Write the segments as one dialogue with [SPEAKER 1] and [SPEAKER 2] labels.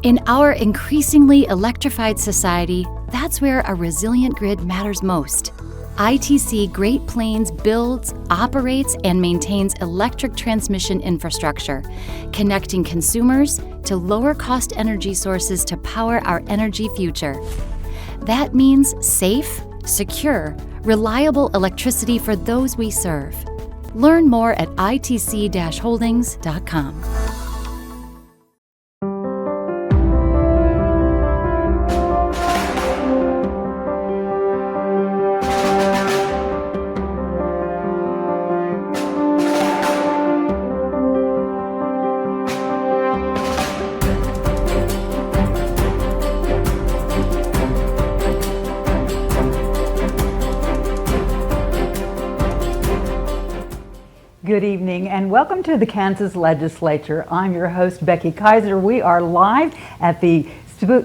[SPEAKER 1] In our increasingly electrified society, that's where a resilient grid matters most. ITC Great Plains builds, operates, and maintains electric transmission infrastructure, connecting consumers to lower-cost energy sources to power our energy future. That means safe, secure, reliable electricity for those we serve. Learn more at itc-holdings.com.
[SPEAKER 2] Good evening and welcome to the Kansas Legislature. I'm your host, Becky Kaiser. We are live at the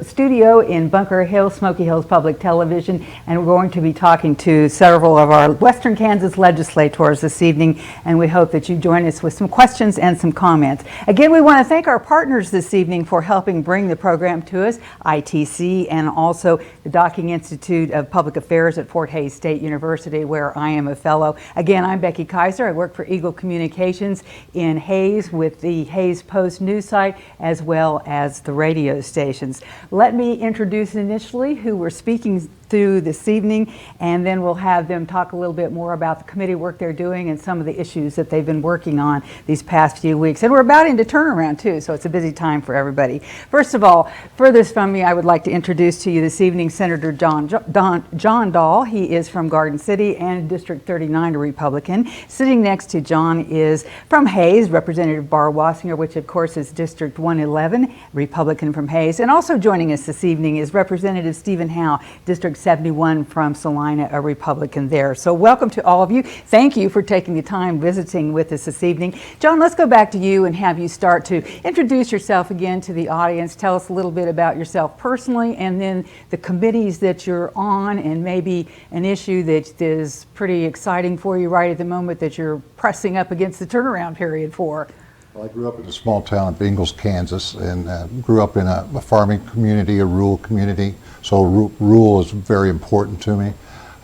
[SPEAKER 2] studio in Bunker Hill, Smoky Hills Public Television, and we're going to be talking to several of our Western Kansas legislators this evening, and we hope that you join us with some questions and some comments. Again, we want to thank our partners this evening for helping bring the program to us, ITC and also the Docking Institute of Public Affairs at Fort Hays State University, where I am a fellow. Again, I'm Becky Kaiser. I work for Eagle Communications in Hays with the Hays Post news site as well as the radio stations. Let me introduce initially who we're speaking to this evening, and then we'll have them talk a little bit more about the committee work they're doing and some of the issues that they've been working on these past few weeks. And we're about into turnaround too, so it's a busy time for everybody. First of all, furthest from me, I would like to introduce to you this evening Senator John Dahl. He is from Garden City and District 39, a Republican. Sitting next to John is from Hays, Representative Barb Wasinger, which of course is District 111, Republican from Hays. And also joining us this evening is Representative Steven Howe, District 71 from Salina, a Republican there. So welcome to all of you. Thank you for taking the time visiting with us this evening. John, let's go back to you and have you start to introduce yourself again to the audience. Tell us a little bit about yourself personally and then the committees that you're on and maybe an issue that is pretty exciting for you right at the moment that you're pressing up against the turnaround period for.
[SPEAKER 3] Well, I grew up in a small town of Ingalls, Kansas, and grew up in a farming community, a rural community, so rural is very important to me.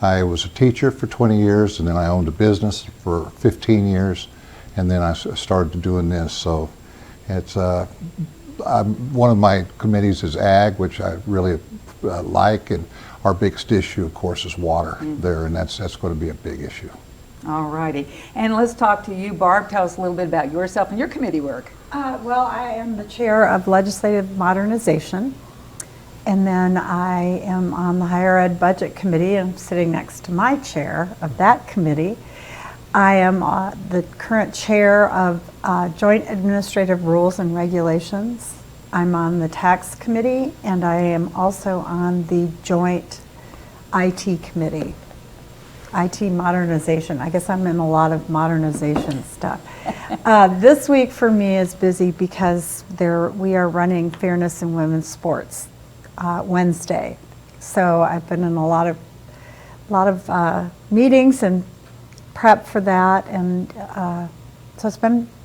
[SPEAKER 3] I was a teacher for 20 years, and then I owned a business for 15 years, and then I started doing this. So it's one of my committees is ag, which I really like, and our biggest issue, of course, is water there, and that's going to be a big issue.
[SPEAKER 2] All righty. And let's talk to you, Barb. Tell us a little bit about yourself and your committee work.
[SPEAKER 4] Well, I am the chair of Legislative Modernization, and then I am on the Higher Ed Budget Committee, and I'm sitting next to my chair of that committee. I am the current chair of Joint Administrative Rules and Regulations. I'm on the Tax Committee, and I am also on the Joint IT Committee. IT modernization. I guess I'm in a lot of modernization stuff. This week for me is busy because we are running Fairness in Women's Sports Wednesday. So I've been in a lot of meetings and prep for that, and so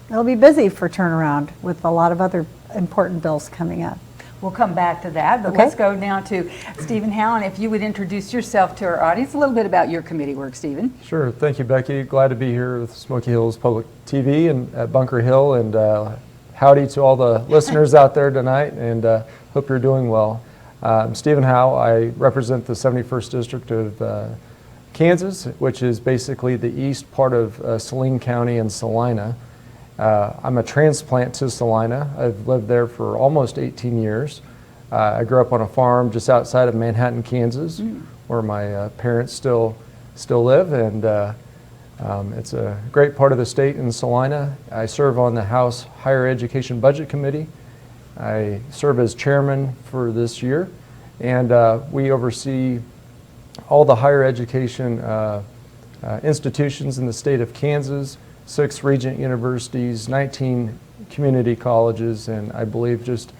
[SPEAKER 4] it'll be busy for turnaround with a lot of other important bills coming up.
[SPEAKER 2] We'll come back to that, but let's go now to Steven Howe, and if you would introduce yourself to our audience, a little bit about your committee work, Steven.
[SPEAKER 5] Sure. Thank you, Becky. Glad to be here with Smoky Hills Public TV and at Bunker Hill, and howdy to all the listeners out there tonight, and hope you're doing well. I'm Steven Howe. I represent the 71st District of Kansas, which is basically the east part of Saline County and Salina. I'm a transplant to Salina. I've lived there for almost 18 years. I grew up on a farm just outside of Manhattan, Kansas, where my parents still live, and it's a great part of the state in Salina. I serve on the House Higher Education Budget Committee. I serve as chairman for this year, and we oversee all the higher education institutions in the state of Kansas, 6 regent universities, 19 community colleges, and I believe just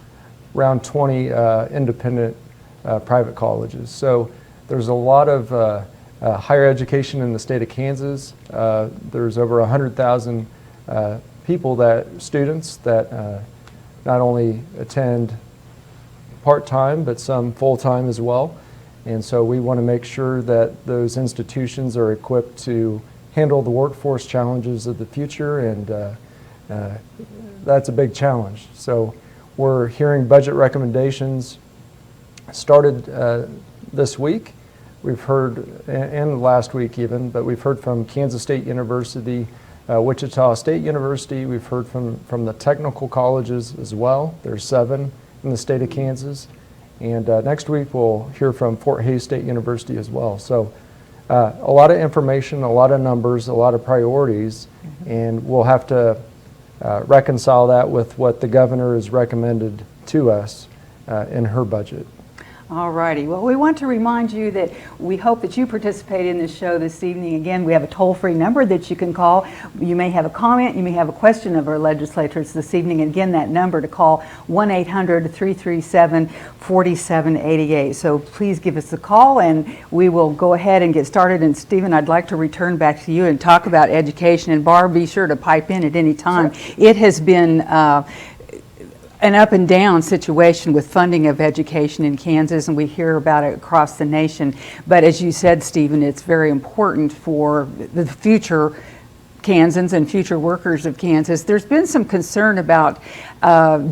[SPEAKER 5] around 20 independent private colleges. So there's a lot of higher education in the state of Kansas. There's over 100,000 students that not only attend part-time, but some full-time as well. And so we want to make sure that those institutions are equipped to handle the workforce challenges of the future, and that's a big challenge. So we're hearing budget recommendations started this week. We've heard, and last week even, but we've heard from Kansas State University, Wichita State University. We've heard from the technical colleges as well. There's 7 in the state of Kansas. And next week we'll hear from Fort Hays State University as well. So a lot of information, a lot of numbers, a lot of priorities, and we'll have to reconcile that with what the governor has recommended to us in her budget.
[SPEAKER 2] All righty. Well, we want to remind you that we hope that you participate in this show this evening. Again, we have a toll-free number that you can call. You may have a comment, you may have a question of our legislators this evening. And again, that number to call, 1-800-337-4788. So please give us a call and we will go ahead and get started. And Stephen, I'd like to return back to you and talk about education. And Barb, be sure to pipe in at any time. Sure. It has been an up and down situation with funding of education in Kansas, and we hear about it across the nation. But as you said, Stephen, it's very important for the future Kansans and future workers of Kansas. There's been some concern about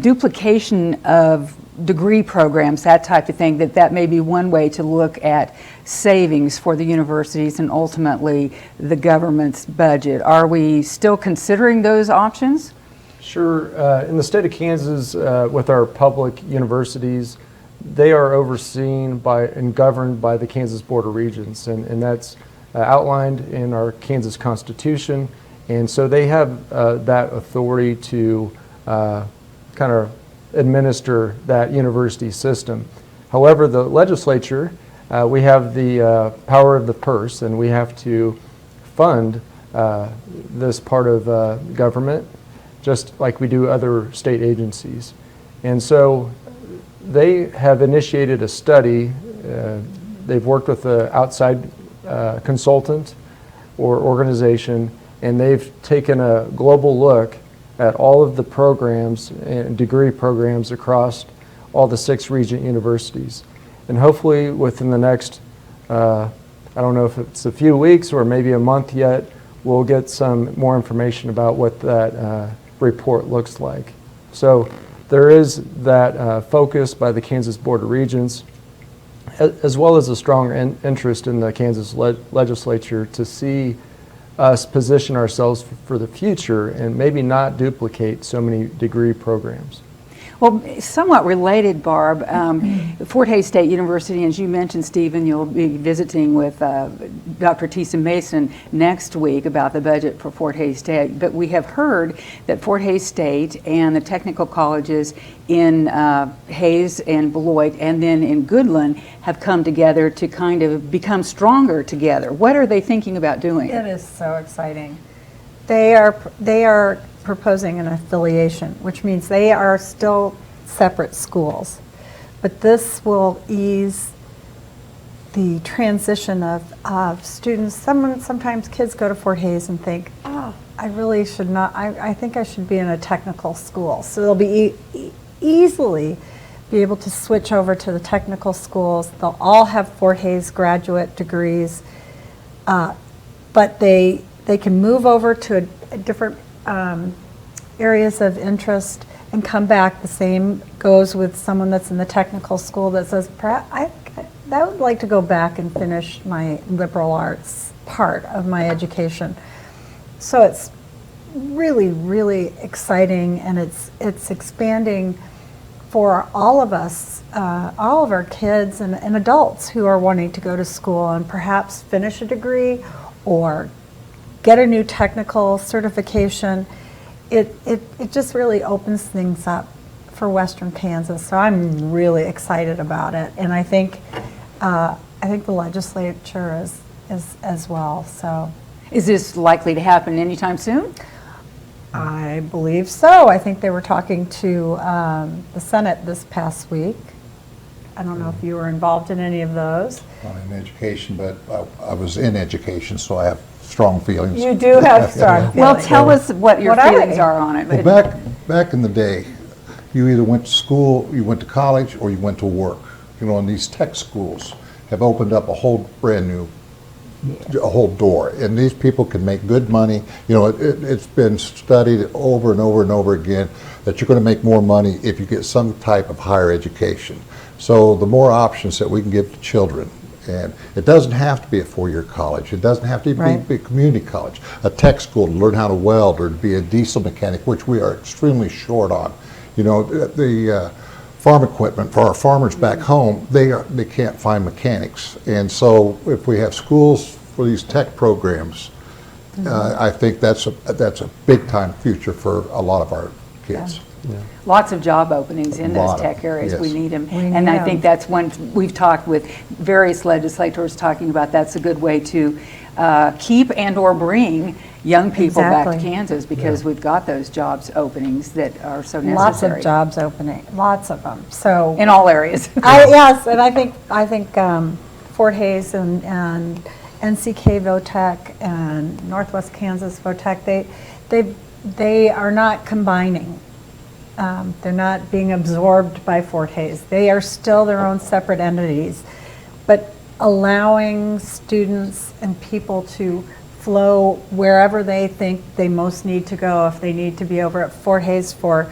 [SPEAKER 2] duplication of degree programs, that type of thing, that may be one way to look at savings for the universities and ultimately the government's budget. Are we still considering those options?
[SPEAKER 5] Sure. In the state of Kansas, with our public universities, they are overseen by and governed by the Kansas Board of Regents, and that's outlined in our Kansas Constitution. And so they have that authority to kind of administer that university system. However, the legislature, we have the power of the purse, and we have to fund this part of government, just like we do other state agencies. And so they have initiated a study. They've worked with an outside consultant or organization, and they've taken a global look at all of the programs and degree programs across all the 6 regent universities. And hopefully within the next, I don't know if it's a few weeks or maybe a month yet, we'll get some more information about what that report looks like. So there is that focus by the Kansas Board of Regents, as well as a strong interest in the Kansas legislature to see us position ourselves for the future and maybe not duplicate so many degree programs.
[SPEAKER 2] Well, somewhat related, Barb, Fort Hays State University, as you mentioned, Stephen, you'll be visiting with Dr. Tisa Mason next week about the budget for Fort Hays State. But we have heard that Fort Hays State and the technical colleges in Hays and Beloit and then in Goodland have come together to kind of become stronger together. What are they thinking about doing?
[SPEAKER 4] It is so exciting. They are proposing an affiliation, which means they are still separate schools. But this will ease the transition of students. Sometimes kids go to Fort Hays and think, oh, I really should not, I think I should be in a technical school. So they'll be easily be able to switch over to the technical schools. They'll all have Fort Hays graduate degrees, but they can move over to a different areas of interest and come back. The same goes with someone that's in the technical school that says, I would like to go back and finish my liberal arts part of my education. So it's really, really exciting, and it's expanding for all of us, all of our kids and adults who are wanting to go to school and perhaps finish a degree or get a new technical certification. It just really opens things up for Western Kansas. So I'm really excited about it, and I think the legislature is as well. So,
[SPEAKER 2] is this likely to happen anytime soon?
[SPEAKER 4] I believe so. I think they were talking to the Senate this past week. I don't know if you were involved in any of those.
[SPEAKER 3] Not in education, but I was in education, so I have strong feelings.
[SPEAKER 4] You do have strong feelings.
[SPEAKER 2] Well, tell us what your feelings are on it.
[SPEAKER 3] Well, back in the day, you either went to school, you went to college, or you went to work. You know, and these tech schools have opened up a whole brand new, a whole door, and these people can make good money. You know, it's been studied over and over and over again that you're going to make more money if you get some type of higher education. So the more options that we can give to children, and it doesn't have to be a four-year college. It doesn't have to be a community college. A tech school to learn how to weld or to be a diesel mechanic, which we are extremely short on. You know, the farm equipment for our farmers back home, they can't find mechanics. And so if we have schools for these tech programs, I think that's a big time future for a lot of our kids.
[SPEAKER 2] Yeah. Lots of job openings in those tech areas.
[SPEAKER 3] Yes.
[SPEAKER 2] We need them. And I think that's one we've talked with various legislators talking about. That's a good way to keep and or bring young people back to Kansas, because we've got those jobs openings that are so necessary.
[SPEAKER 4] Lots of jobs opening, lots of them. So
[SPEAKER 2] in all areas.
[SPEAKER 4] Yes, and I think Fort Hays and NCK Votech and Northwest Kansas Votech, they are not combining. They're not being absorbed by Fort Hays. They are still their own separate entities, but allowing students and people to flow wherever they think they most need to go. If they need to be over at Fort Hays for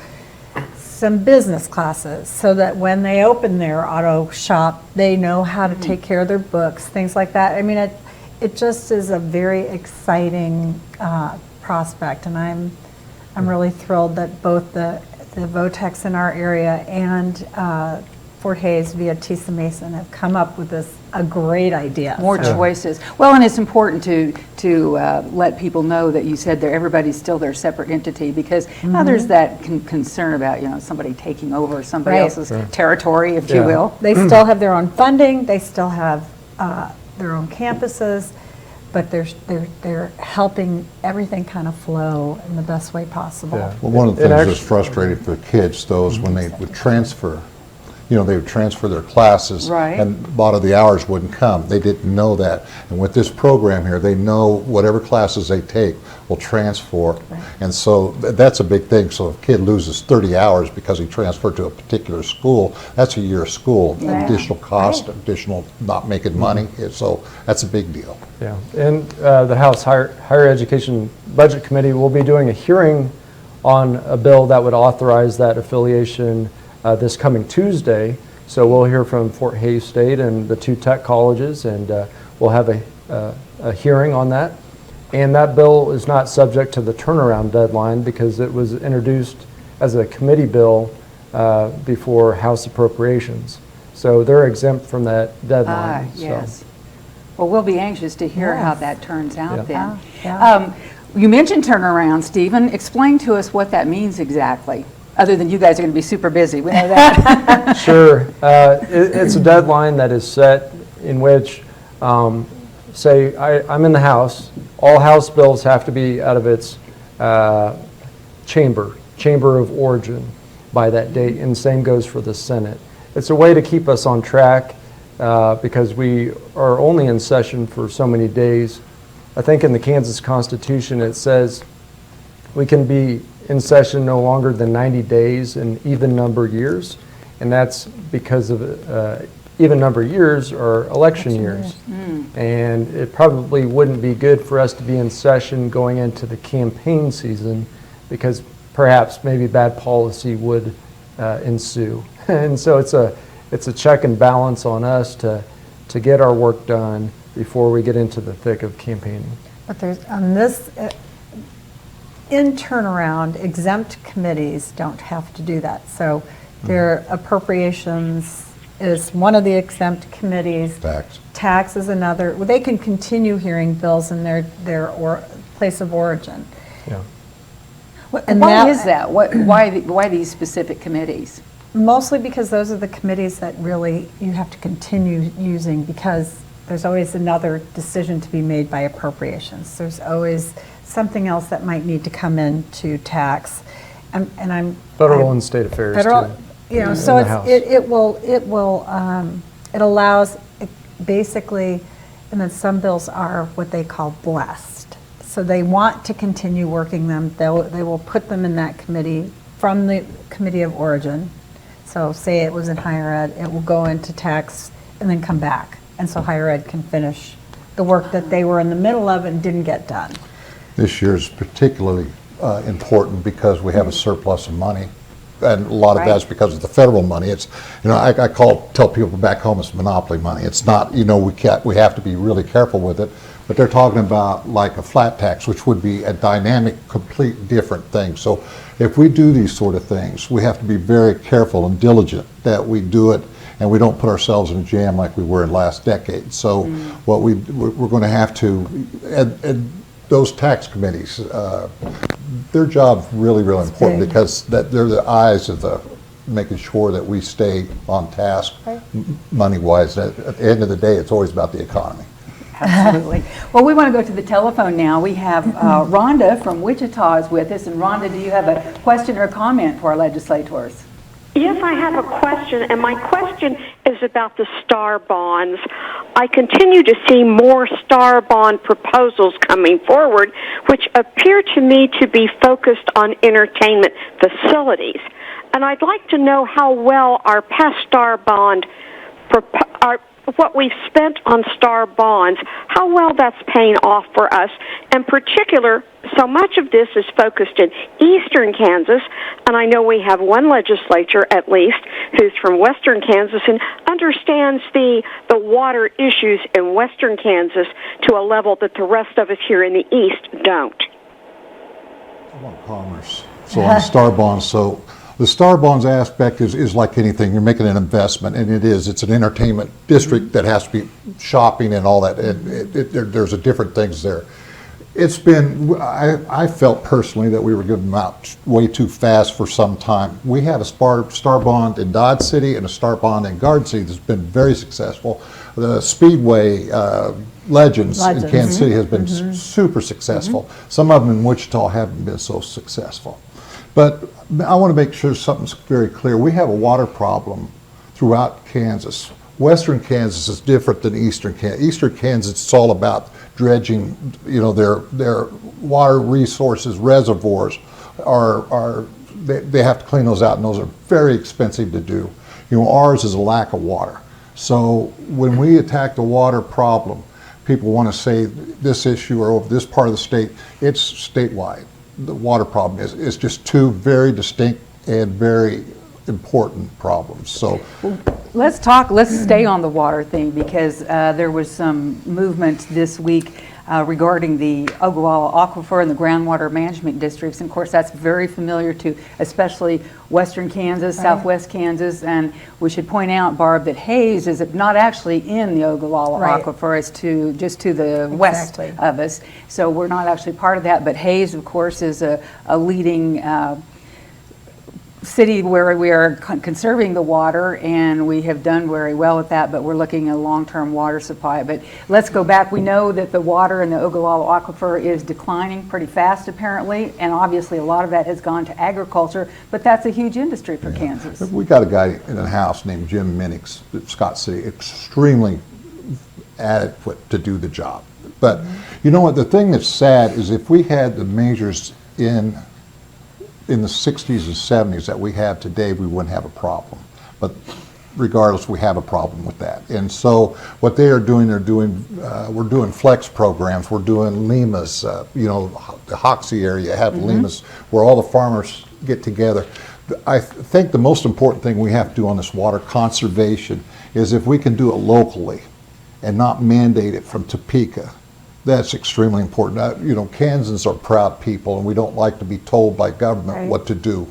[SPEAKER 4] some business classes, so that when they open their auto shop, they know how to take care of their books, things like that. I mean, it just is a very exciting prospect, and I'm really thrilled that both the Votechs in our area and Fort Hays via Tisa Mason have come up with a great idea.
[SPEAKER 2] More choices. Well, and it's important to let people know that you said everybody's still their separate entity, because now there's that concern about, you know, somebody taking over somebody else's territory, if you will.
[SPEAKER 4] They still have their own funding. They still have their own campuses, but they're helping everything kind of flow in the best way possible.
[SPEAKER 3] Well, one of the things that's frustrating for kids, though, is when they would transfer. You know, they would transfer their classes, and a lot of the hours wouldn't come. They didn't know that. And with this program here, they know whatever classes they take will transfer. And so that's a big thing. So if a kid loses 30 hours because he transferred to a particular school, that's a year of school, additional cost, additional not making money. So that's a big deal.
[SPEAKER 5] Yeah, and the House Higher Education Budget Committee will be doing a hearing on a bill that would authorize that affiliation this coming Tuesday. So we'll hear from Fort Hays State and the two tech colleges, and we'll have a hearing on that. And that bill is not subject to the turnaround deadline because it was introduced as a committee bill before House Appropriations. So they're exempt from that deadline.
[SPEAKER 2] Yes. Well, we'll be anxious to hear how that turns out then.
[SPEAKER 4] Yeah.
[SPEAKER 2] You mentioned turnaround, Stephen. Explain to us what that means exactly. Other than you guys are going to be super busy, we know that.
[SPEAKER 5] Sure. It's a deadline that is set in which, say, I'm in the House. All House bills have to be out of its chamber of origin by that date, and same goes for the Senate. It's a way to keep us on track because we are only in session for so many days. I think in the Kansas Constitution it says we can be in session no longer than 90 days in even number years, and that's because of even number years are election years. And it probably wouldn't be good for us to be in session going into the campaign season, because perhaps maybe bad policy would ensue. And so it's a check and balance on us to get our work done before we get into the thick of campaigning.
[SPEAKER 4] But there's on this. In turnaround, exempt committees don't have to do that. So their appropriations is one of the exempt committees. Tax is another. Well, they can continue hearing bills in their place of origin.
[SPEAKER 2] Yeah. And why is that? Why these specific committees?
[SPEAKER 4] Mostly because those are the committees that really you have to continue using, because there's always another decision to be made by appropriations. There's always something else that might need to come into tax, and I'm
[SPEAKER 5] federal and state affairs too.
[SPEAKER 4] You know, so it allows basically, and then some bills are what they call blessed. So they want to continue working them. They will put them in that committee from the committee of origin. So say it was in higher ed, it will go into tax and then come back. And so higher ed can finish the work that they were in the middle of and didn't get done.
[SPEAKER 3] This year is particularly important because we have a surplus of money. And a lot of that's because of the federal money. It's, I tell people back home it's monopoly money. It's not, we have to be really careful with it. But they're talking about like a flat tax, which would be a dynamic, complete different thing. So if we do these sort of things, we have to be very careful and diligent that we do it and we don't put ourselves in a jam like we were in last decade. So what we're going to have to, and those tax committees, their job's really, really important because they're the eyes of making sure that we stay on task money-wise. At the end of the day, it's always about the economy.
[SPEAKER 2] Absolutely. Well, we want to go to the telephone now. We have Rhonda from Wichita is with us. And Rhonda, do you have a question or a comment for our legislators?
[SPEAKER 6] Yes, I have a question, and my question is about the STAR bonds. I continue to see more STAR bond proposals coming forward, which appear to me to be focused on entertainment facilities. And I'd like to know how well our past STAR bond, what we've spent on STAR bonds, how well that's paying off for us. In particular, so much of this is focused in eastern Kansas, and I know we have one legislature at least who's from western Kansas and understands the water issues in western Kansas to a level that the rest of us here in the east don't.
[SPEAKER 3] I want commerce. So on STAR bonds, the STAR bonds aspect is like anything. You're making an investment, and it's an entertainment district that has to be shopping and all that. There's a different things there. It's been, I felt personally that we were giving them out way too fast for some time. We had a STAR bond in Dodge City and a STAR bond in Garden City that's been very successful. The Speedway Legends in Kansas City has been super successful. Some of them in Wichita haven't been so successful. But I want to make sure something's very clear. We have a water problem throughout Kansas. Western Kansas is different than Eastern Kansas. Eastern Kansas, it's all about dredging, their water resources, reservoirs they have to clean those out, and those are very expensive to do. Ours is a lack of water. So when we attack the water problem, people want to say this issue or over this part of the state, it's statewide. The water problem is just two very distinct and very important problems. So
[SPEAKER 2] let's stay on the water thing because there was some movement this week regarding the Ogallala Aquifer and the groundwater management districts. And of course, that's very familiar to especially western Kansas, southwest Kansas. And we should point out, Barb, that Hayes is not actually in the Ogallala Aquifer. It's just to the west of us. So we're not actually part of that. But Hayes, of course, is a leading city where we are conserving the water, and we have done very well with that, but we're looking at a long-term water supply. But let's go back. We know that the water in the Ogallala Aquifer is declining pretty fast, apparently, and obviously a lot of that has gone to agriculture, but that's a huge industry for Kansas.
[SPEAKER 3] We got a guy in the House named Jim Minix at Scott City, extremely adequate to do the job. But you know what, the thing that's sad is if we had the measures in the 60s and 70s that we have today, we wouldn't have a problem. But regardless, we have a problem with that. And so what they are doing, we're doing flex programs, we're doing LEMAs, the Hoxie area have LEMAs where all the farmers get together. I think the most important thing we have to do on this water conservation is if we can do it locally and not mandate it from Topeka. That's extremely important. Kansans are proud people, and we don't like to be told by government what to do.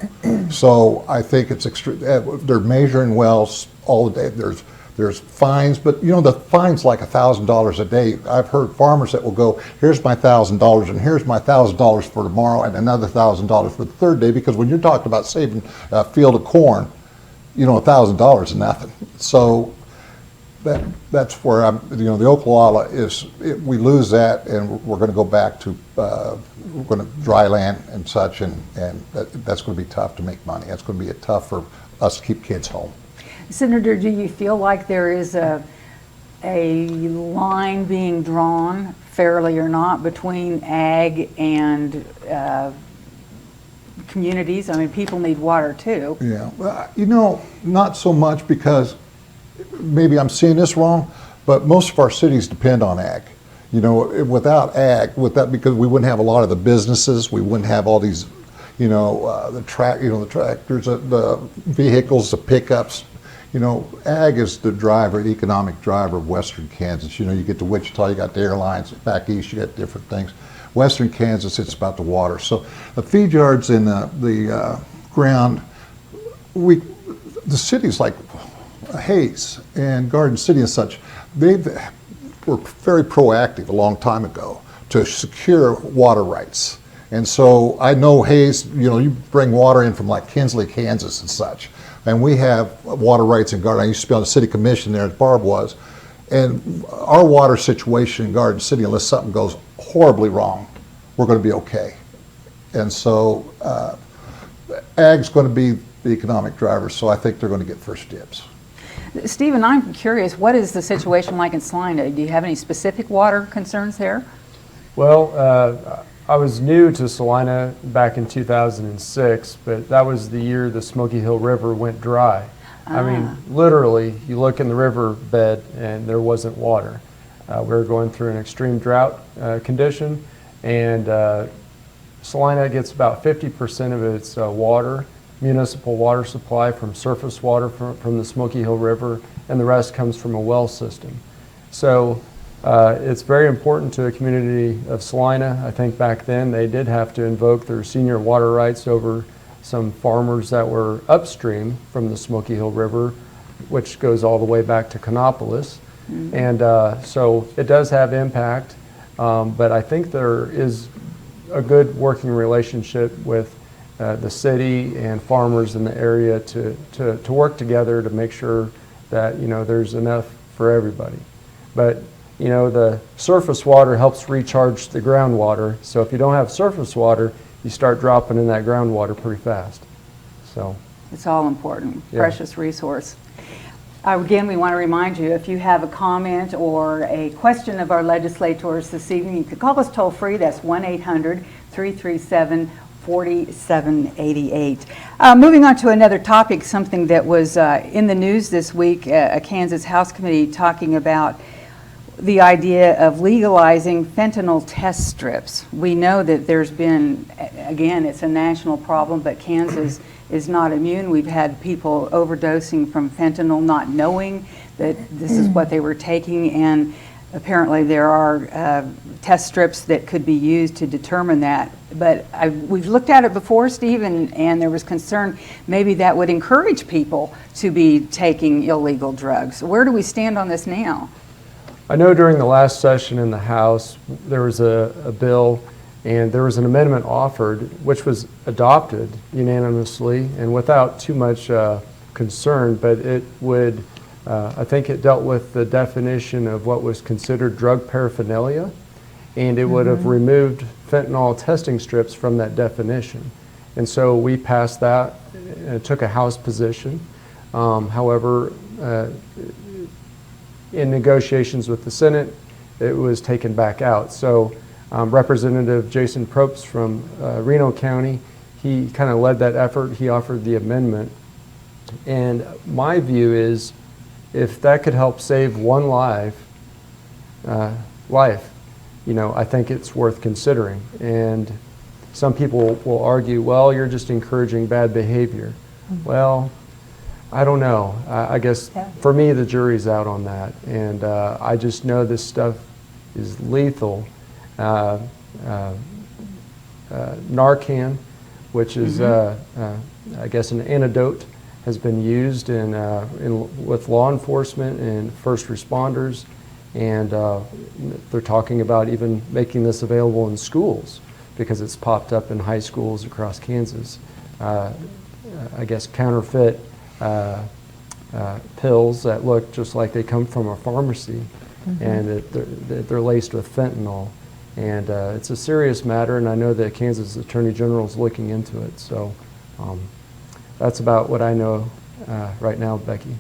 [SPEAKER 3] So I think it's they're measuring wells all the day. There's fines, but the fine's like $1,000 a day. I've heard farmers that will go, here's my $1,000, and here's my $1,000 for tomorrow, and another $1,000 for the third day, because when you're talking about saving a field of corn, $1,000 is nothing. So that's where the Ogallala we lose that, and we're going to go back to, we're going to dry land and such, and that's going to be tough to make money. That's going to be tough for us to keep kids home.
[SPEAKER 2] Senator, do you feel like there is a line being drawn, fairly or not, between ag and communities. I mean, people need water too.
[SPEAKER 3] Yeah, well, you know, not so much, because maybe I'm seeing this wrong, but most of our cities depend on ag. You know, without ag, because we wouldn't have a lot of the businesses, we wouldn't have all these, you know, the tractors, the vehicles, the pickups. You know, ag is the driver, the economic driver of Western Kansas. You know, you get to Wichita, you got the airlines. Back east, you got different things. Western Kansas, it's about the water. So the feed yards in the ground, the cities like Hayes and Garden City and such, they were very proactive a long time ago to secure water rights. And so I know Hayes, you know, you bring water in from like Kinsley, Kansas and such. And we have water rights in Garden. I used to be on the city commission there, as Barb was. And our water situation in Garden City, unless something goes horribly wrong, we're going to be okay. And so ag's going to be the economic driver, so I think they're going to get first dibs.
[SPEAKER 2] Steven, I'm curious, what is the situation like in Salina? Do you have any specific water concerns there?
[SPEAKER 5] Well, I was new to Salina back in 2006, but that was the year the Smoky Hill River went dry. I mean, literally, you look in the river bed and there wasn't water. We were going through an extreme drought condition, and Salina gets about 50% of its municipal water supply from surface water from the Smoky Hill River, and the rest comes from a well system. So it's very important to the community of Salina. I think back then they did have to invoke their senior water rights over some farmers that were upstream from the Smoky Hill River, which goes all the way back to Canopolis. And so it does have impact, but I think there is a good working relationship with the city and farmers in the area to work together to make sure that, you know, there's enough for everybody. But, you know, the surface water helps recharge the groundwater. So if you don't have surface water, you start dropping in that groundwater pretty fast. So
[SPEAKER 2] it's all important,
[SPEAKER 5] yeah.
[SPEAKER 2] Precious resource. Again, we want to remind you, if you have a comment or a question of our legislators this evening, you can call us toll free. That's 1-800-337-4788. Moving on to another topic, something that was in the news this week, a Kansas House Committee talking about the idea of legalizing fentanyl test strips. We know that there's been, again, it's a national problem, but Kansas is not immune. We've had people overdosing from fentanyl not knowing that this is what they were taking, and apparently there are test strips that could be used to determine that. But we've looked at it before, Steve, and there was concern maybe that would encourage people to be taking illegal drugs. Where do we stand on this now?
[SPEAKER 5] I know during the last session in the House, there was a bill, and there was an amendment offered, which was adopted unanimously and without too much concern, but it would, I think it dealt with the definition of what was considered drug paraphernalia, and it would have removed fentanyl testing strips from that definition. And so we passed that, and it took a House position. However, in negotiations with the Senate, it was taken back out. So Representative Jason Probst from Reno County, he kind of led that effort. He offered the amendment. And my view is, if that could help save one life, you know, I think it's worth considering. And some people will argue, well, you're just encouraging bad behavior. Well, I don't know. I guess for me, the jury's out on that. And I just know this stuff is lethal. Narcan, which is, I guess, an antidote, has been used with law enforcement and first responders. And they're talking about even making this available in schools because it's popped up in high schools across Kansas. I guess counterfeit pills that look just like they come from a pharmacy, and they're laced with fentanyl. And it's a serious matter, and I know that Kansas Attorney General is looking into it. So that's about what I know right now, Becky.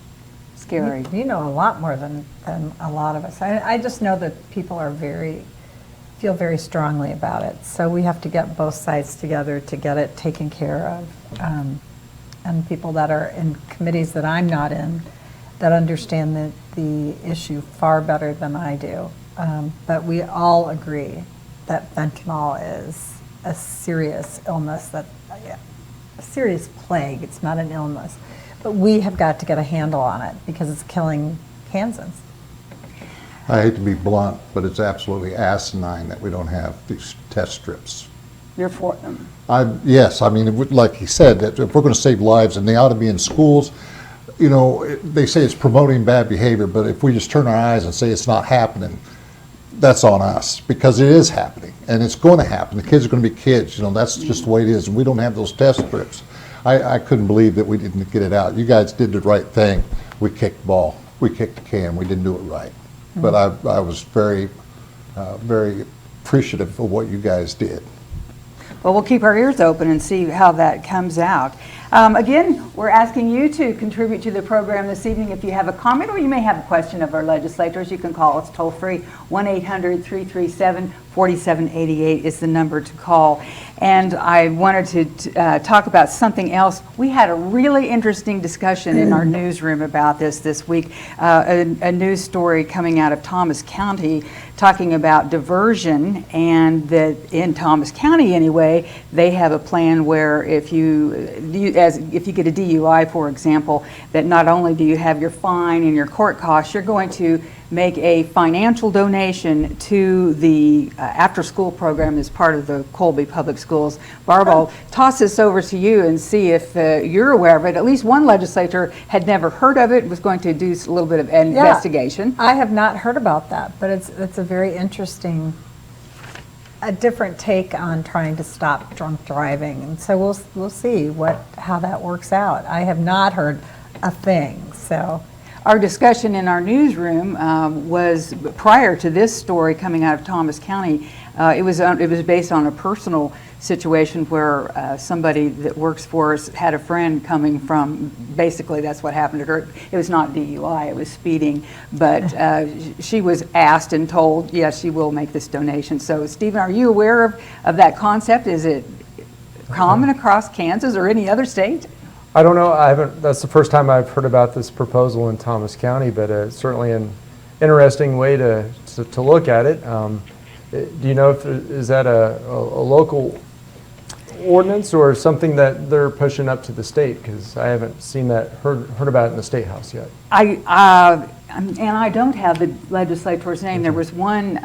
[SPEAKER 2] Scary.
[SPEAKER 4] You know a lot more than a lot of us. I just know that people are very feel very strongly about it. So we have to get both sides together to get it taken care of. And people that are in committees that I'm not in that understand the issue far better than I do. But we all agree that fentanyl is a serious illness, a serious plague. It's not an illness. But we have got to get a handle on it because it's killing Kansans.
[SPEAKER 3] I hate to be blunt, but it's absolutely asinine that we don't have these test strips.
[SPEAKER 2] You're for them.
[SPEAKER 3] Yes, I mean, like he said, that if we're going to save lives, and they ought to be in schools, you know, they say it's promoting bad behavior, but if we just turn our eyes and say it's not happening, that's on us, because it is happening, and it's going to happen. The kids are going to be kids, you know, that's just the way it is, and we don't have those test strips. I couldn't believe that we didn't get it out. You guys did the right thing. We kicked the ball. We kicked the can. We didn't do it right. But I was very, very appreciative of what you guys did.
[SPEAKER 2] Well, we'll keep our ears open and see how that comes out. Again, we're asking you to contribute to the program this evening. If you have a comment or you may have a question of our legislators, you can call us toll free. 1-800-337-4788 is the number to call. And I wanted to talk about something else. We had a really interesting discussion in our newsroom about this week. A news story coming out of Thomas County talking about diversion, and that in Thomas County anyway, they have a plan where if you get a DUI, for example, that not only do you have your fine and your court costs, you're going to make a financial donation to the after-school program as part of the Colby Public Schools. Barb, I'll toss this over to you and see if you're aware of it. At least one legislator had never heard of it, was going to do a little bit of investigation.
[SPEAKER 4] I have not heard about that, but it's a very interesting, a different take on trying to stop drunk driving. And so we'll see how that works out. I have not heard a thing, so.
[SPEAKER 2] Our discussion in our newsroom was prior to this story coming out of Thomas County. It was based on a personal situation where somebody that works for us had a friend coming from, basically that's what happened to her. It was not DUI, it was speeding, but she was asked and told, yes, she will make this donation. So Stephen, are you aware of that concept? Is it common across Kansas or any other state?
[SPEAKER 5] I don't know. I haven't. That's the first time I've heard about this proposal in Thomas County, but it's certainly an interesting way to look at it. Do you know if is that a local ordinance or something that they're pushing up to the state? Because I haven't seen that heard about it in the State House yet.
[SPEAKER 2] And I don't have the legislator's name. There was one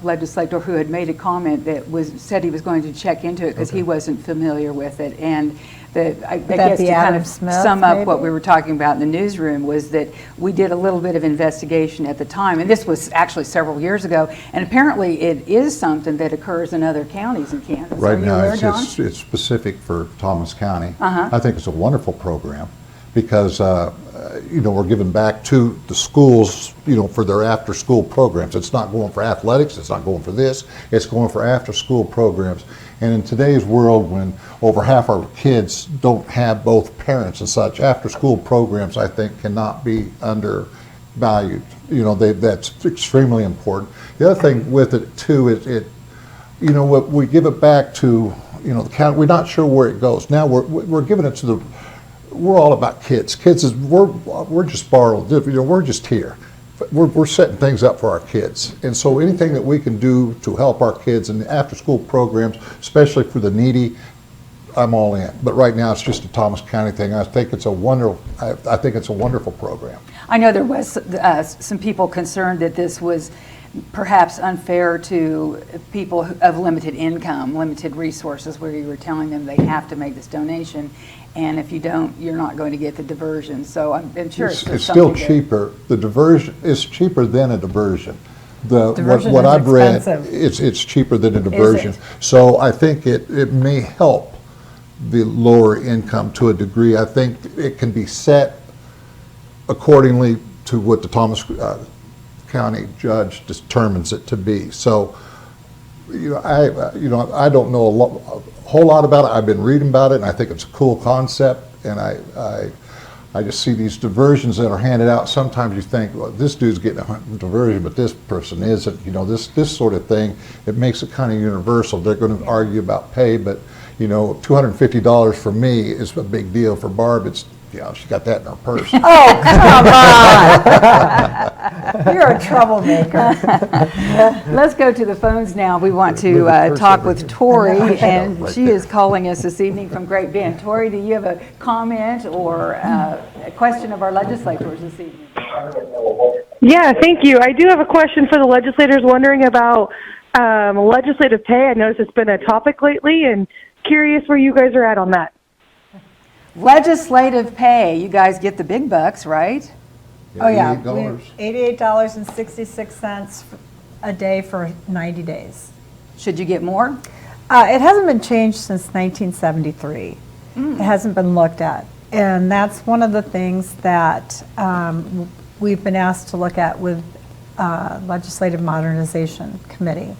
[SPEAKER 2] legislator who had made a comment that said he was going to check into it because he wasn't familiar with it. And I guess to kind of sum up what we were talking about in the newsroom was that we did a little bit of investigation at the time, and this was actually several years ago, and apparently it is something that occurs in other counties in Kansas.
[SPEAKER 3] Right now,
[SPEAKER 2] aware,
[SPEAKER 3] it's specific for Thomas County.
[SPEAKER 2] Uh-huh.
[SPEAKER 3] I think it's a wonderful program because we're giving back to the schools, for their after-school programs. It's not going for athletics, it's not going for this, it's going for after-school programs. And in today's world, when over half our kids don't have both parents and such, after-school programs, I think, cannot be undervalued. That's extremely important. The other thing with it too is we give it back to the county. We're not sure where it goes. Now we're giving it to we're all about kids. Kids is we're just borrowed. We're just here. We're setting things up for our kids, and so anything that we can do to help our kids in the after-school programs, especially for the needy, I'm all in. But right now, it's just a Thomas County thing. I think it's a wonderful program.
[SPEAKER 2] I know there was some people concerned that this was perhaps unfair to people of limited income, limited resources, where you were telling them they have to make this donation, and if you don't, you're not going to get the diversion. So I'm sure
[SPEAKER 3] it's still cheaper. The diversion is cheaper than a diversion. What I've read, it's cheaper than a diversion. So I think it may help the lower income to a degree. I think it can be set accordingly to what the Thomas County judge determines it to be. So, I don't know a whole lot about it. I've been reading about it, and I think it's a cool concept. And I just see these diversions that are handed out. Sometimes you think, well, this dude's getting a diversion, but this person isn't. You know, this sort of thing, it makes it kind of universal. They're going to argue about pay, but, you know, $250 for me is a big deal. For Barb, it's, you know, she got that in her purse.
[SPEAKER 4] Oh, come on. You're a troublemaker.
[SPEAKER 2] Let's go to the phones now. We want to talk with Tori, and she is calling us this evening from Great Bend. Tori, do you have a comment or a question of our legislators this evening?
[SPEAKER 7] Yeah, thank you. I do have a question for the legislators wondering about legislative pay. I noticed it's been a topic lately, and curious where you guys are at on that.
[SPEAKER 2] Legislative pay. You guys get the big bucks, right?
[SPEAKER 4] Oh, yeah.
[SPEAKER 3] $88.
[SPEAKER 4] $88.66 a day for 90 days.
[SPEAKER 2] Should you get more?
[SPEAKER 4] It hasn't been changed since 1973. It hasn't been looked at. And that's one of the things that we've been asked to look at with Legislative Modernization Committee.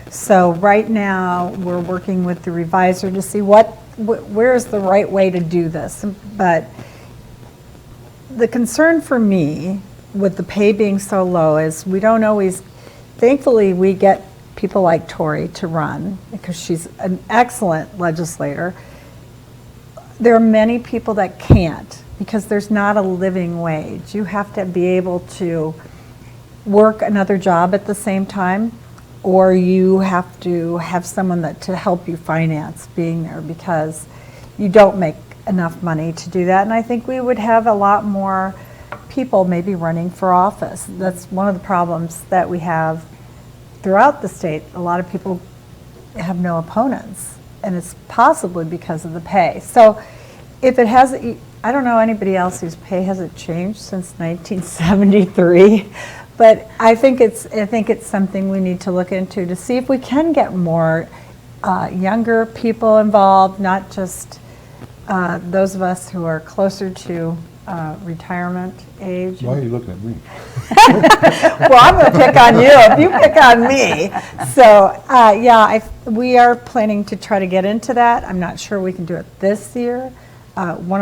[SPEAKER 4] So right now, we're working with the reviser to see where's the right way to do this. But the concern for me with the pay being so low is we don't always, thankfully we get people like Tori to run because she's an excellent legislator. There are many people that can't because there's not a living wage. You have to be able to work another job at the same time, or you have to have someone to help you finance being there because you don't make enough money to do that. And I think we would have a lot more people maybe running for office. That's one of the problems that we have throughout the state. A lot of people have no opponents, and it's possibly because of the pay. So if it has, I don't know anybody else whose pay hasn't changed since 1973, but I think it's something we need to look into to see if we can get more younger people involved, not just those of us who are closer to retirement age.
[SPEAKER 3] Why are you looking at me?
[SPEAKER 4] Well, I'm going to pick on you if you pick on me. So, we are planning to try to get into that. I'm not sure we can do it this year. One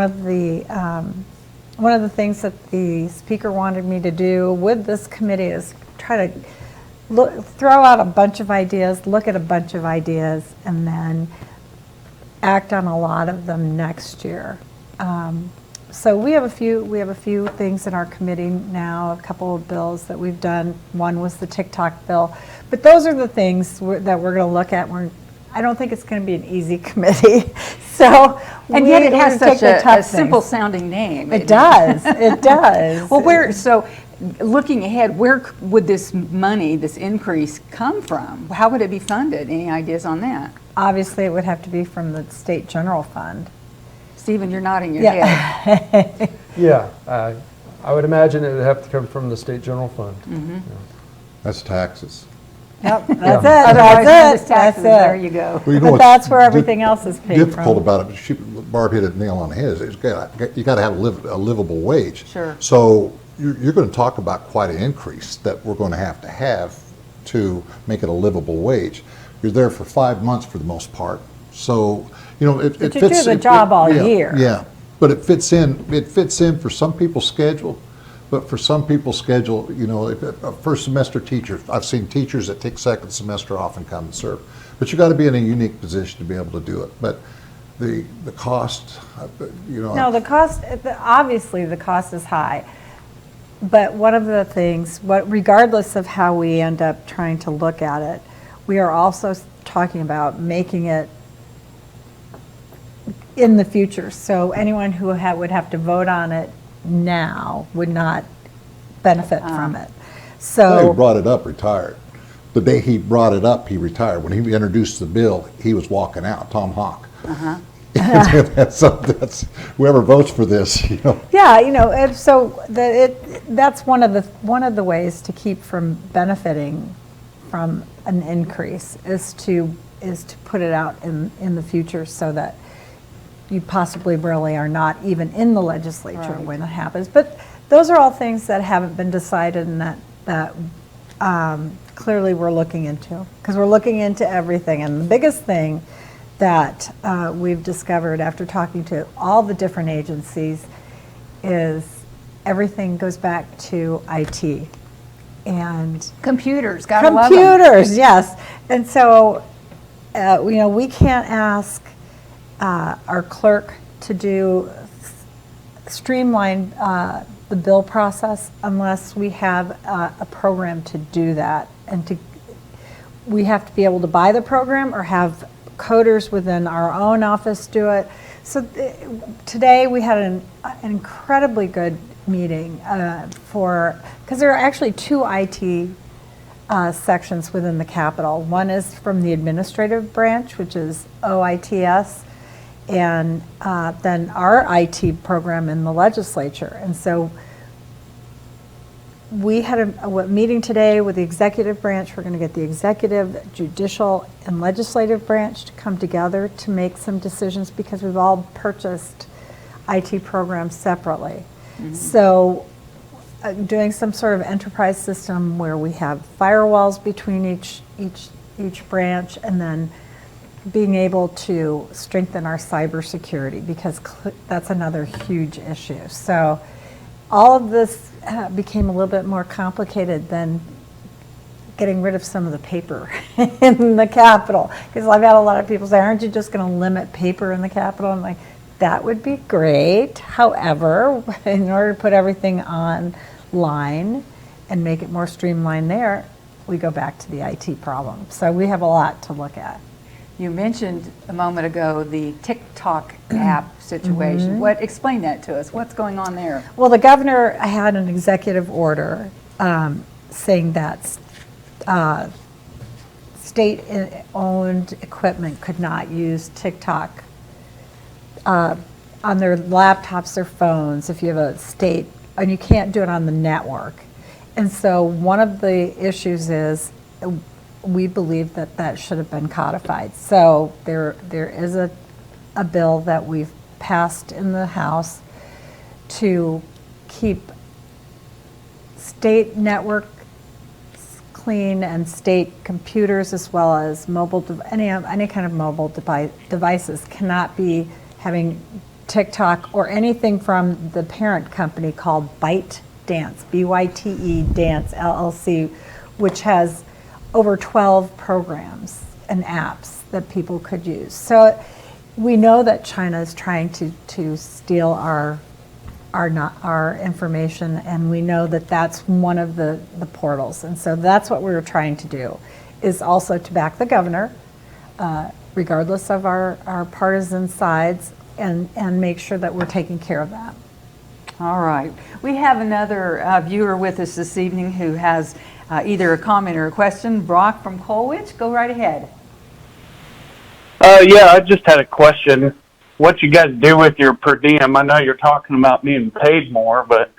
[SPEAKER 4] of the things that the speaker wanted me to do with this committee is try to throw out a bunch of ideas, look at a bunch of ideas, and then act on a lot of them next year. So we have a few things in our committee now, a couple of bills that we've done. One was the TikTok bill, but those are the things that we're going to look at. I don't think it's going to be an easy committee. So,
[SPEAKER 2] and yet it has such a simple sounding name.
[SPEAKER 4] It does. It does.
[SPEAKER 2] Well, looking ahead, where would this money, this increase, come from? How would it be funded? Any ideas on that?
[SPEAKER 4] Obviously, it would have to be from the state general fund.
[SPEAKER 2] Stephen, you're nodding your head.
[SPEAKER 5] Yeah, I would imagine it would have to come from the state general fund.
[SPEAKER 2] Mm-hmm.
[SPEAKER 5] Yeah.
[SPEAKER 3] That's taxes.
[SPEAKER 4] Yep, that's
[SPEAKER 2] Otherwise,
[SPEAKER 4] it.
[SPEAKER 2] that's it. There you go.
[SPEAKER 3] Well, you know
[SPEAKER 4] But that's where everything else is paid
[SPEAKER 3] difficult
[SPEAKER 4] from.
[SPEAKER 3] about it, Barb hit a nail on the head, is you got to have a livable wage.
[SPEAKER 2] Sure.
[SPEAKER 3] So you're going to talk about quite an increase that we're going to have to make it a livable wage. You're there for 5 months for the most part. So, you know, it fits.
[SPEAKER 4] You do the job all year.
[SPEAKER 3] Yeah, but it fits in. It fits in for some people's schedule. But for some people's schedule, you know, a first semester teacher, I've seen teachers that take second semester off and come and serve. But you got to be in a unique position to be able to do it. But the cost, you know.
[SPEAKER 4] No, the cost, obviously the cost is high. But one of the things, regardless of how we end up trying to look at it, we are also talking about making it in the future. So anyone who would have to vote on it now would not benefit from it.
[SPEAKER 3] The guy who
[SPEAKER 4] So
[SPEAKER 3] brought it up retired. The day he brought it up, he retired. When he introduced the bill, he was walking out, Tom Hawk. That's whoever votes for this, you know.
[SPEAKER 4] yeah, you know, and so that's one of the ways to keep from benefiting from an increase is to put it out in the future so that you possibly really are not even in the legislature when it happens. But those are all things that haven't been decided and that clearly we're looking into, because we're looking into everything. And the biggest thing that we've discovered after talking to all the different agencies is everything goes back to IT. And
[SPEAKER 2] Computers, gotta love 'em.
[SPEAKER 4] computers, yes. And so, we can't ask our clerk to do streamline the bill process unless we have a program to do that. And we have to be able to buy the program or have coders within our own office do it. So today we had an incredibly good meeting because there are actually 2 IT sections within the Capitol. One is from the administrative branch, which is OITS, and then our IT program in the legislature. And so we had a meeting today with the executive branch. We're going to get the executive, judicial, and legislative branch to come together to make some decisions because we've all purchased IT programs separately. Mm-hmm. So doing some sort of enterprise system where we have firewalls between each branch, and then being able to strengthen our cybersecurity, because that's another huge issue. So all of this became a little bit more complicated than getting rid of some of the paper in the Capitol. Because I've had a lot of people say, aren't you just going to limit paper in the Capitol? I'm like, that would be great. However, in order to put everything online and make it more streamlined there, we go back to the IT problem. So we have a lot to look at.
[SPEAKER 2] You mentioned a moment ago the TikTok app situation. Explain that to us. What's going on there?
[SPEAKER 4] Well, the governor had an executive order saying that state-owned equipment could not use TikTok on their laptops or phones if you have a state, and you can't do it on the network. And so one of the issues is we believe that should have been codified. So there is a bill that we've passed in the House to keep state networks clean and state computers, as well as any kind of mobile devices cannot be having TikTok or anything from the parent company called ByteDance, B-Y-T-E Dance LLC, which has over 12 programs and apps that people could use. So we know that China is trying to steal our information, and we know that that's one of the portals. And so that's what we were trying to do, is also to back the governor, regardless of our partisan sides, and make sure that we're taking care of that.
[SPEAKER 2] All right. We have another viewer with us this evening who has either a comment or a question. Brock from Colwich, go right ahead.
[SPEAKER 8] Yeah, I just had a question. What you guys do with your per diem? I know you're talking about being paid more, but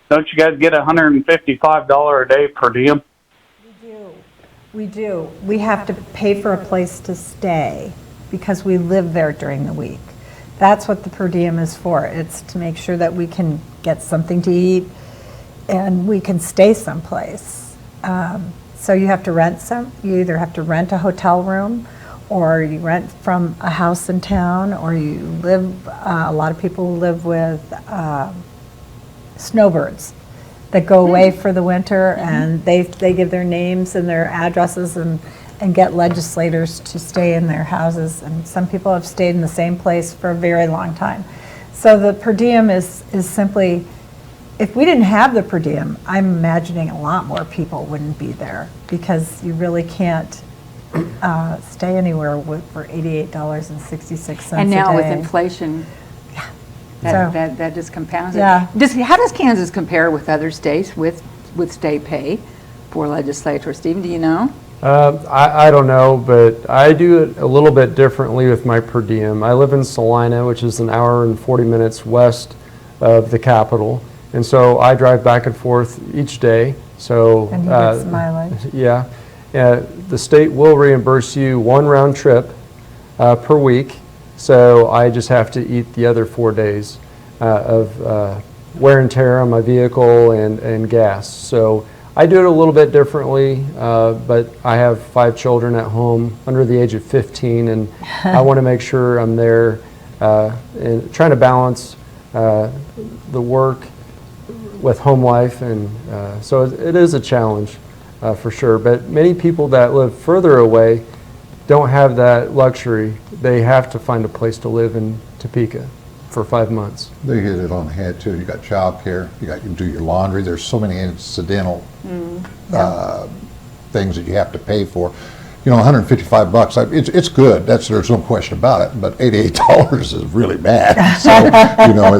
[SPEAKER 8] don't you guys get $155 a day per diem?
[SPEAKER 4] We do. We have to pay for a place to stay because we live there during the week. That's what the per diem is for. It's to make sure that we can get something to eat and we can stay someplace. So you have to you either have to rent a hotel room, or you rent from a house in town, or you live, a lot of people live with snowbirds that go away for the winter, and they give their names and their addresses and get legislators to stay in their houses. And some people have stayed in the same place for a very long time. So the per diem is simply, if we didn't have the per diem, I'm imagining a lot more people wouldn't be there, because you really can't stay anywhere for $88.66
[SPEAKER 2] And now
[SPEAKER 4] a day.
[SPEAKER 2] with inflation, that just compounds it.
[SPEAKER 4] Yeah.
[SPEAKER 2] How does Kansas compare with other states with state pay for legislators? Stephen, do you know?
[SPEAKER 5] I don't know, but I do it a little bit differently with my per diem. I live in Salina, which is an hour and 40 minutes west of the Capitol, and so I drive back and forth each day. So
[SPEAKER 4] And he gets mileage.
[SPEAKER 5] Yeah. The state will reimburse you one round trip per week, so I just have to eat the other 4 days of wear and tear on my vehicle and gas. So I do it a little bit differently, but I have 5 children at home under the age of 15, and I want to make sure I'm there and trying to balance the work with home life, and so it is a challenge for sure. But many people that live further away don't have that luxury. They have to find a place to live in Topeka for 5 months.
[SPEAKER 3] They hit it on the head too. You got childcare, you can do your laundry. There's so many incidental things that you have to pay for. You know, $155, it's good. There's no question about it. But $88 is really bad. So you know,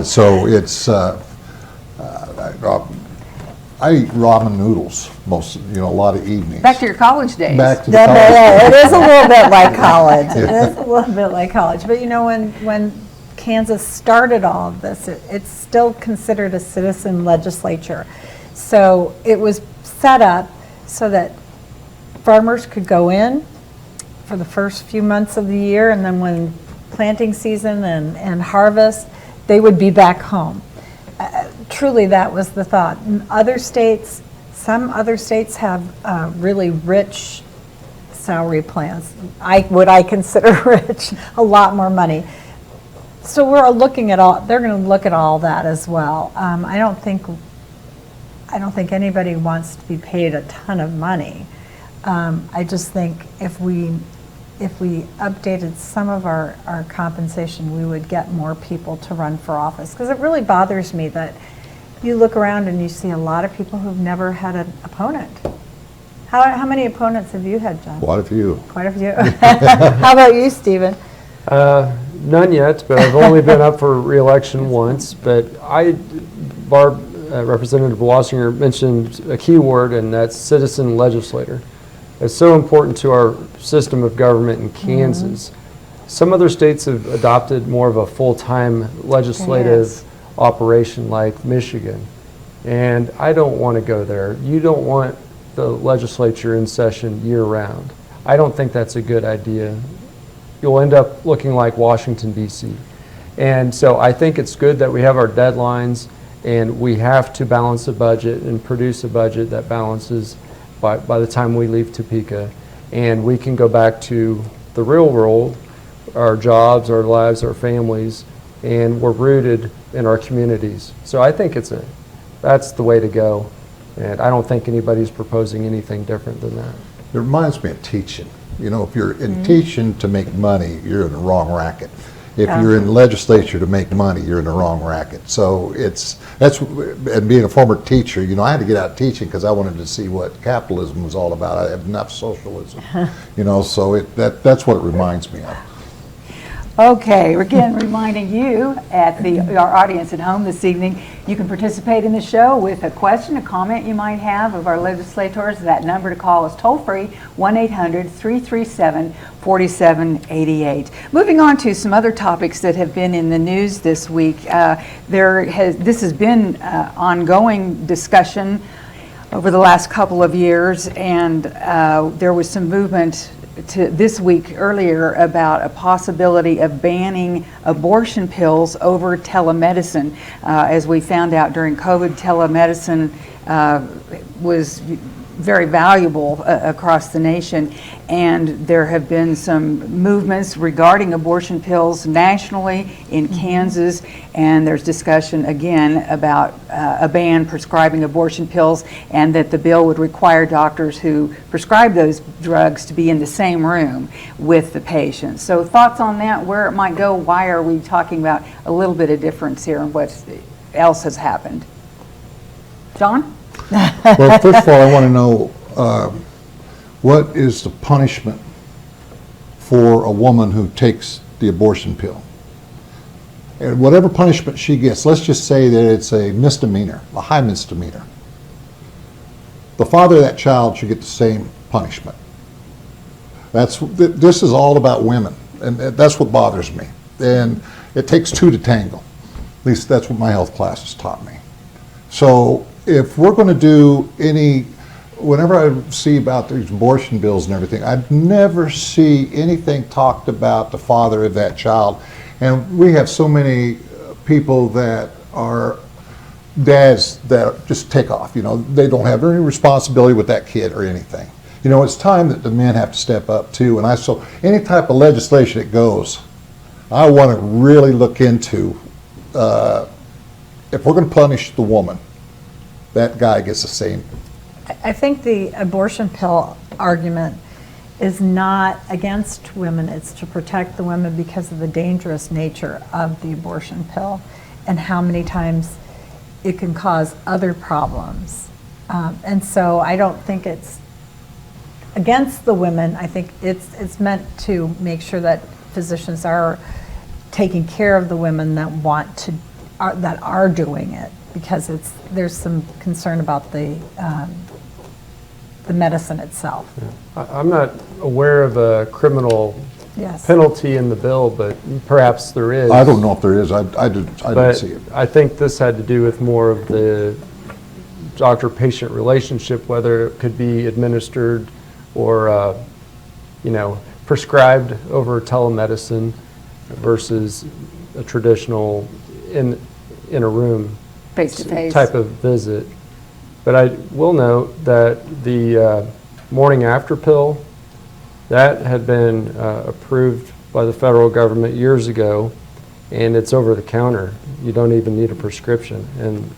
[SPEAKER 3] I eat ramen noodles a lot of evenings.
[SPEAKER 2] Back to your college days.
[SPEAKER 3] Back to the college days.
[SPEAKER 4] It is a little bit like college. It is a little bit like college. But you know, when Kansas started all of this, it's still considered a citizen legislature. So it was set up so that farmers could go in for the first few months of the year, and then when planting season and harvest, they would be back home. Truly, that was the thought. In other states, some other states have really rich salary plans. What I consider rich, a lot more money. So we're looking at all. They're going to look at all that as well. I don't think anybody wants to be paid a ton of money. I just think if we updated some of our compensation, we would get more people to run for office. Because it really bothers me that you look around and you see a lot of people who've never had an opponent. How many opponents have you had, John?
[SPEAKER 3] Quite a few.
[SPEAKER 4] Quite a few. How about you, Steven?
[SPEAKER 5] None yet, but I've only been up for re-election once. But Representative Wasinger mentioned a key word, and that's citizen legislator. It's so important to our system of government in Kansas. Some other states have adopted more of a full-time legislative operation like Michigan, and I don't want to go there. You don't want the legislature in session year-round. I don't think that's a good idea. You'll end up looking like Washington, D.C. And so I think it's good that we have our deadlines, and we have to balance a budget and produce a budget that balances by the time we leave Topeka, and we can go back to the real world, our jobs, our lives, our families, and we're rooted in our communities. So I think that's the way to go, and I don't think anybody's proposing anything different than that.
[SPEAKER 3] It reminds me of teaching. You know, if you're in teaching to make money, you're in the wrong racket. If you're in the legislature to make money, you're in the wrong racket. So and being a former teacher, I had to get out teaching because I wanted to see what capitalism was all about. I have enough socialism, so that's what it reminds me of.
[SPEAKER 2] Okay, again, reminding you our audience at home this evening, you can participate in the show with a question, a comment you might have of our legislators. That number to call is toll-free, 1-800-337-4788. Moving on to some other topics that have been in the news this week. This has been ongoing discussion over the last couple of years, and there was some movement this week earlier about a possibility of banning abortion pills over telemedicine. As we found out during COVID, telemedicine was very valuable across the nation, and there have been some movements regarding abortion pills nationally in Kansas, and there's discussion again about a ban prescribing abortion pills, and that the bill would require doctors who prescribe those drugs to be in the same room with the patient. So thoughts on that, where it might go, why are we talking about a little bit of difference here and what else has happened? John?
[SPEAKER 3] Well, first of all, I want to know what is the punishment for a woman who takes the abortion pill? And whatever punishment she gets, let's just say that it's a misdemeanor, a high misdemeanor. The father of that child should get the same punishment. This is all about women, and that's what bothers me. And it takes two to tango. At least that's what my health classes taught me. So if we're going to do whenever I see about these abortion bills and everything, I'd never see anything talked about the father of that child. And we have so many people that are dads that just take off. They don't have any responsibility with that kid or anything. It's time that the men have to step up too. And so any type of legislation that goes, I want to really look into if we're going to punish the woman, that guy gets the same.
[SPEAKER 4] I think the abortion pill argument is not against women, it's to protect the women because of the dangerous nature of the abortion pill and how many times it can cause other problems. And so I don't think it's against the women. I think it's meant to make sure that physicians are taking care of the women that want to, that are doing it, because there's some concern about the medicine itself.
[SPEAKER 5] Yeah. I'm not aware of a criminal
[SPEAKER 4] Yes.
[SPEAKER 5] penalty in the bill, but perhaps there is.
[SPEAKER 3] I don't know if there is. I didn't see it.
[SPEAKER 5] I think this had to do with more of the doctor-patient relationship, whether it could be administered or, prescribed over telemedicine versus a traditional in a room
[SPEAKER 2] Face-to-face.
[SPEAKER 5] type of visit. But I will note that the morning after pill, that had been approved by the federal government years ago, and it's over the counter. You don't even need a prescription. And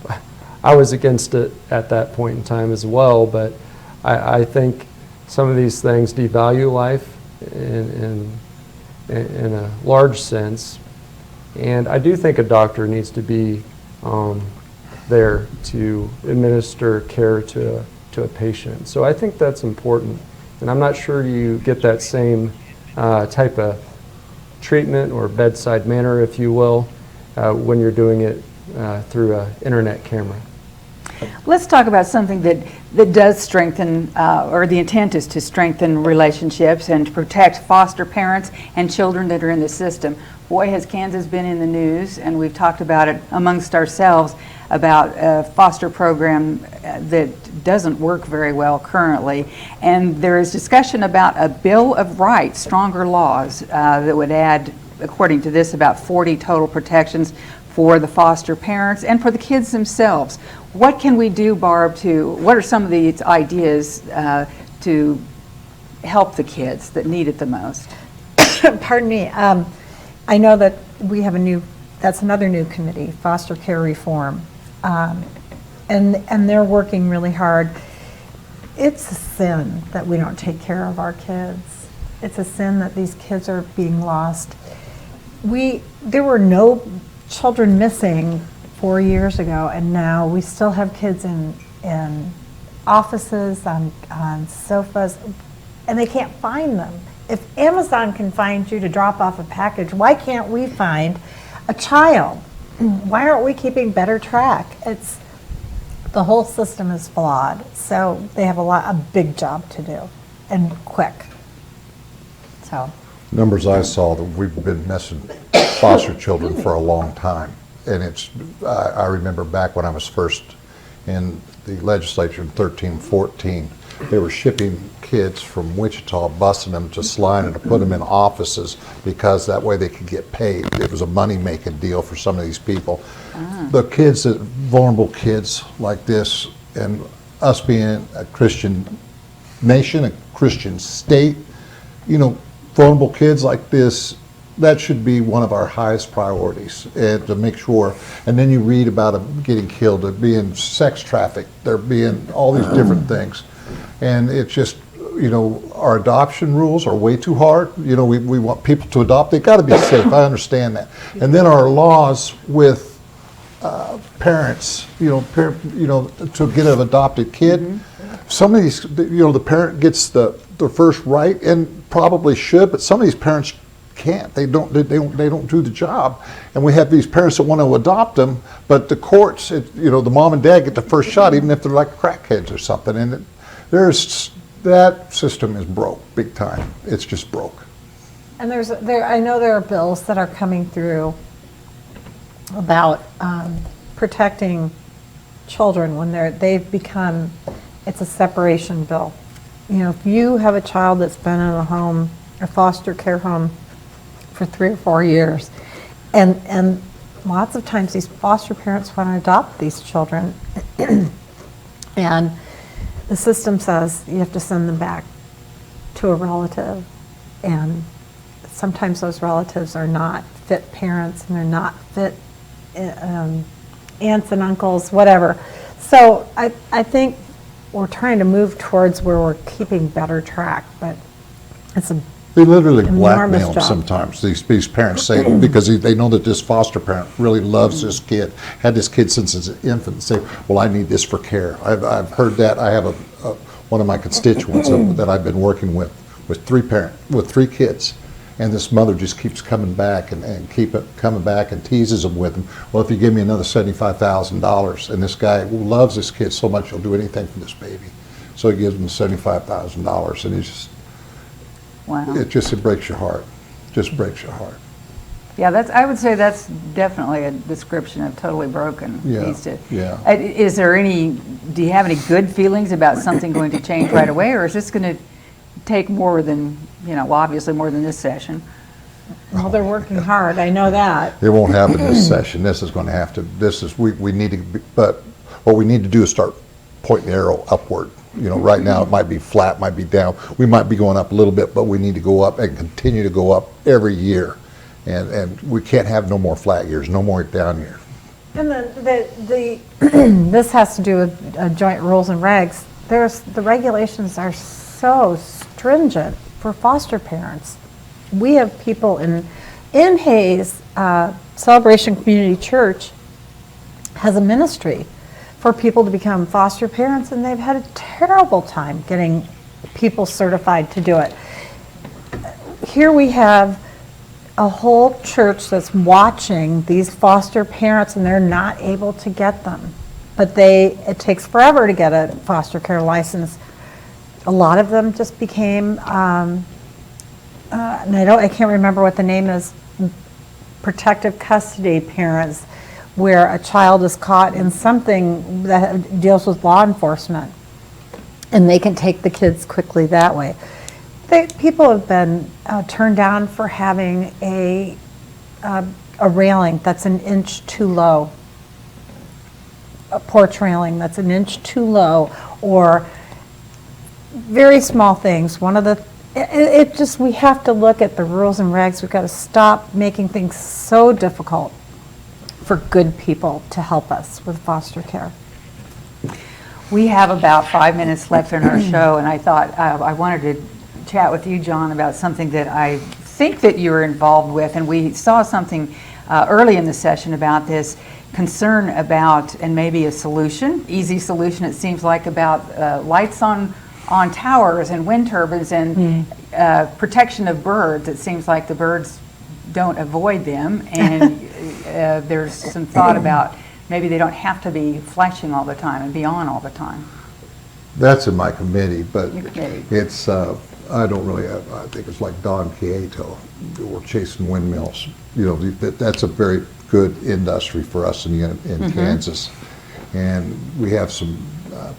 [SPEAKER 5] I was against it at that point in time as well, but I think some of these things devalue life in a large sense. And I do think a doctor needs to be there to administer care to a patient. So I think that's important. And I'm not sure you get that same type of treatment or bedside manner, if you will, when you're doing it through an internet camera.
[SPEAKER 2] Let's talk about something that does strengthen, or the intent is to strengthen relationships and to protect foster parents and children that are in the system. Boy, has Kansas been in the news, and we've talked about it amongst ourselves about a foster program that doesn't work very well currently. And there is discussion about a Bill of Rights, stronger laws that would add, according to this, about 40 total protections for the foster parents and for the kids themselves. What can we do, Barb, what are some of these ideas to help the kids that need it the most?
[SPEAKER 4] Pardon me. I know that we have that's another new committee, Foster Care Reform. And they're working really hard. It's a sin that we don't take care of our kids. It's a sin that these kids are being lost. There were no children missing 4 years ago, and now we still have kids in offices, on sofas, and they can't find them. If Amazon can find you to drop off a package, why can't we find a child? Why aren't we keeping better track? The whole system is flawed, so they have a big job to do, and quick. So
[SPEAKER 3] Numbers I saw, that we've been missing foster children for a long time, and I remember back when I was first in the legislature in 13-14, they were shipping kids from Wichita, busing them to Salina to put them in offices because that way they could get paid. It was a money-making deal for some of these people. The kids, vulnerable kids like this, and us being a Christian nation, a Christian state, vulnerable kids like this, that should be one of our highest priorities, and to make sure. And then you read about them getting killed, they're being sex trafficked, they're being all these different things. And it's just, our adoption rules are way too hard. We want people to adopt. They've got to be safe. I understand that. And then our laws with parents, to get an adopted kid. Some of these, the parent gets the first right, and probably should, but some of these parents can't. They don't do the job. And we have these parents that want to adopt them, but the courts, the mom and dad get the first shot, even if they're like crackheads or something. And that system is broke big time. It's just broke.
[SPEAKER 4] And I know there are bills that are coming through about protecting children when they've become. It's a separation bill. If you have a child that's been in a foster care home for 3 or 4 years, and lots of times these foster parents want to adopt these children, and the system says you have to send them back to a relative, and sometimes those relatives are not fit parents, and they're not fit aunts and uncles, whatever. So I think we're trying to move towards where we're keeping better track, but it's a
[SPEAKER 3] They literally
[SPEAKER 4] enormous
[SPEAKER 3] blackmail them
[SPEAKER 4] job.
[SPEAKER 3] sometimes. These parents say, because they know that this foster parent really loves this kid, had this kid since his infant, say, well, I need this for care. I've heard that. I have one of my constituents that I've been working with three kids. And this mother just keeps coming back and coming back and teases them with them. Well, if you give me another $75,000, and this guy loves this kid so much, he'll do anything for this baby. So he gives him $75,000, and
[SPEAKER 2] Wow.
[SPEAKER 3] it breaks your heart. Just breaks your heart.
[SPEAKER 2] Yeah, I would say that's definitely a description of totally broken.
[SPEAKER 3] Yeah,
[SPEAKER 2] Needs to-
[SPEAKER 3] yeah.
[SPEAKER 2] Do you have any good feelings about something going to change right away, or is this going to take more than, obviously more than this session?
[SPEAKER 4] well, they're working hard. I know that.
[SPEAKER 3] It won't happen this session. This is going to have to. We need to. But what we need to do is start pointing the arrow upward. Right now it might be flat, might be down. We might be going up a little bit, but we need to go up and continue to go up every year. And we can't have no more flat years, no more down years.
[SPEAKER 4] And the this has to do with joint rules and regs. The regulations are so stringent for foster parents. We have people in Hayes, Celebration Community Church has a ministry for people to become foster parents, and they've had a terrible time getting people certified to do it. Here we have a whole church that's watching these foster parents, and they're not able to get them. But it takes forever to get a foster care license. A lot of them just became, and I can't remember what the name is, protective custody parents, where a child is caught in something that deals with law enforcement, and they can take the kids quickly that way. People have been turned down for having a railing that's an inch too low, a porch railing that's an inch too low, or very small things. We have to look at the rules and regs. We've got to stop making things so difficult for good people to help us with foster care.
[SPEAKER 2] We have about 5 minutes left in our show, and I thought I wanted to chat with you, John, about something that I think that you were involved with, and we saw something early in the session about this concern about, and maybe a solution, easy solution it seems like, about lights on towers and wind turbines and protection of birds. It seems like the birds don't avoid them, and there's some thought about maybe they don't have to be flashing all the time and be on all the time.
[SPEAKER 3] That's in my committee, but
[SPEAKER 2] Your committee.
[SPEAKER 3] it's, I don't really have, I think it's like Don Quieto, we're chasing windmills. That's a very good industry for us in Kansas. And we have some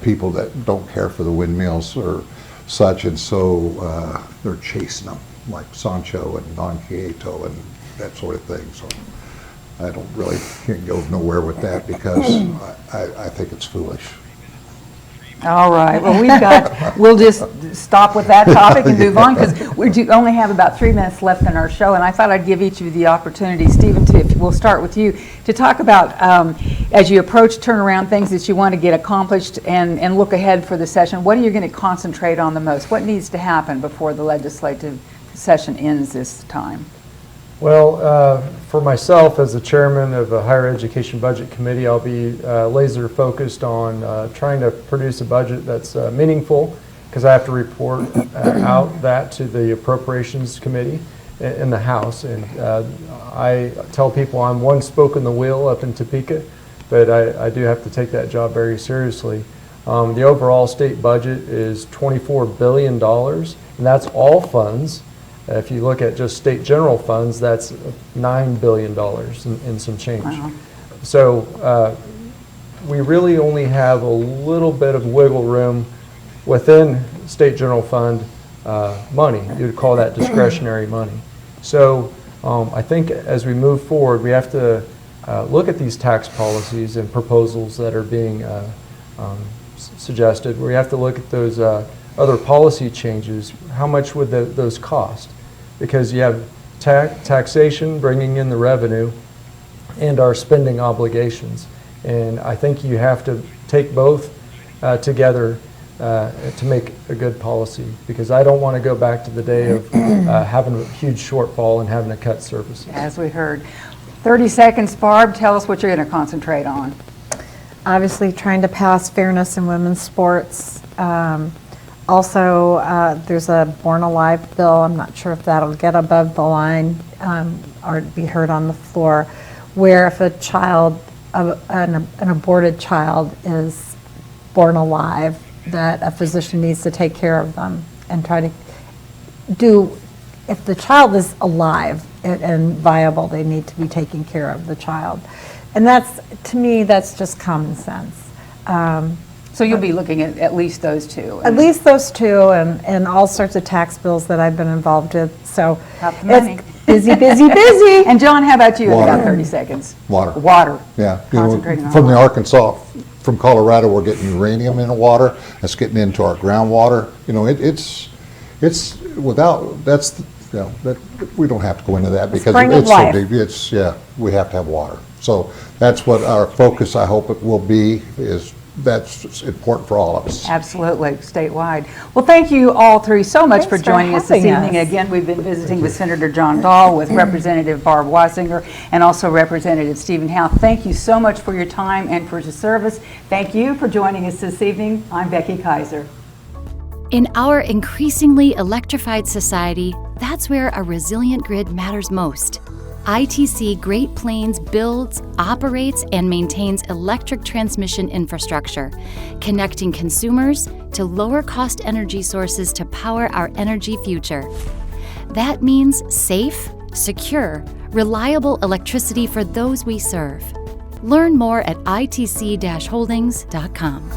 [SPEAKER 3] people that don't care for the windmills or such, and so they're chasing them, like Sancho and Don Quieto and that sort of thing. So I can't go nowhere with that because I think it's foolish.
[SPEAKER 2] All right, well we'll just stop with that topic and move on, because we only have about 3 minutes left in our show, and I thought I'd give each of you the opportunity, Stephen, we'll start with you, to talk about, as you approach turnaround, things that you want to get accomplished and look ahead for the session. What are you going to concentrate on the most? What needs to happen before the legislative session ends this time?
[SPEAKER 5] Well, for myself as the chairman of the Higher Education Budget Committee, I'll be laser focused on trying to produce a budget that's meaningful, because I have to report out that to the Appropriations Committee in the House. And I tell people I'm one spoke in the wheel up in Topeka, but I do have to take that job very seriously. The overall state budget is $24 billion, and that's all funds. If you look at just state general funds, that's $9 billion in some change. Wow. So we really only have a little bit of wiggle room within state general fund money. You'd call that discretionary money. So I think as we move forward, we have to look at these tax policies and proposals that are being suggested. We have to look at those other policy changes. How much would those cost? Because you have taxation bringing in the revenue and our spending obligations. And I think you have to take both together to make a good policy, because I don't want to go back to the day of having a huge shortfall and having to cut services.
[SPEAKER 2] As we heard. 30 seconds, Barb, tell us what you're going to concentrate on.
[SPEAKER 4] Obviously, trying to pass fairness in women's sports. Also, there's a Born Alive bill. I'm not sure if that'll get above the line or be heard on the floor, where if a child, an aborted child, is born alive, that a physician needs to take care of them and try to do, if the child is alive and viable, they need to be taking care of the child. And that's, to me, that's just common sense.
[SPEAKER 2] So you'll be looking at least those two.
[SPEAKER 4] At least those two, and all sorts of tax bills that I've been involved with. So
[SPEAKER 2] Got the money.
[SPEAKER 4] it's busy, busy, busy.
[SPEAKER 2] And John, how about you in
[SPEAKER 3] Water.
[SPEAKER 2] about 30 seconds?
[SPEAKER 3] Water.
[SPEAKER 2] Water.
[SPEAKER 3] Yeah, you know,
[SPEAKER 2] Concentrating on
[SPEAKER 3] from the
[SPEAKER 2] water.
[SPEAKER 3] Arkansas, from Colorado, we're getting uranium in the water. That's getting into our groundwater. You know, it's without, that's, you know, that, we don't have to go into that because
[SPEAKER 4] spring of
[SPEAKER 3] it's so
[SPEAKER 4] life.
[SPEAKER 3] deep. It's, yeah, we have to have water. So that's what our focus, I hope it will be, is that's important for all of us.
[SPEAKER 2] Absolutely, statewide. Well, thank you all three so much for
[SPEAKER 4] Thanks for
[SPEAKER 2] joining us this
[SPEAKER 4] having
[SPEAKER 2] evening.
[SPEAKER 4] us.
[SPEAKER 2] Again, we've been visiting with Senator John Dahl, with Representative Barb Wasinger, and also Representative Steven Howe. Thank you so much for your time and for your service. Thank you for joining us this evening. I'm Becky Kaiser.
[SPEAKER 1] In our increasingly electrified society, that's where a resilient grid matters most. ITC Great Plains builds, operates, and maintains electric transmission infrastructure, connecting consumers to lower-cost energy sources to power our energy future. That means safe, secure, reliable electricity for those we serve. Learn more at itc-holdings.com.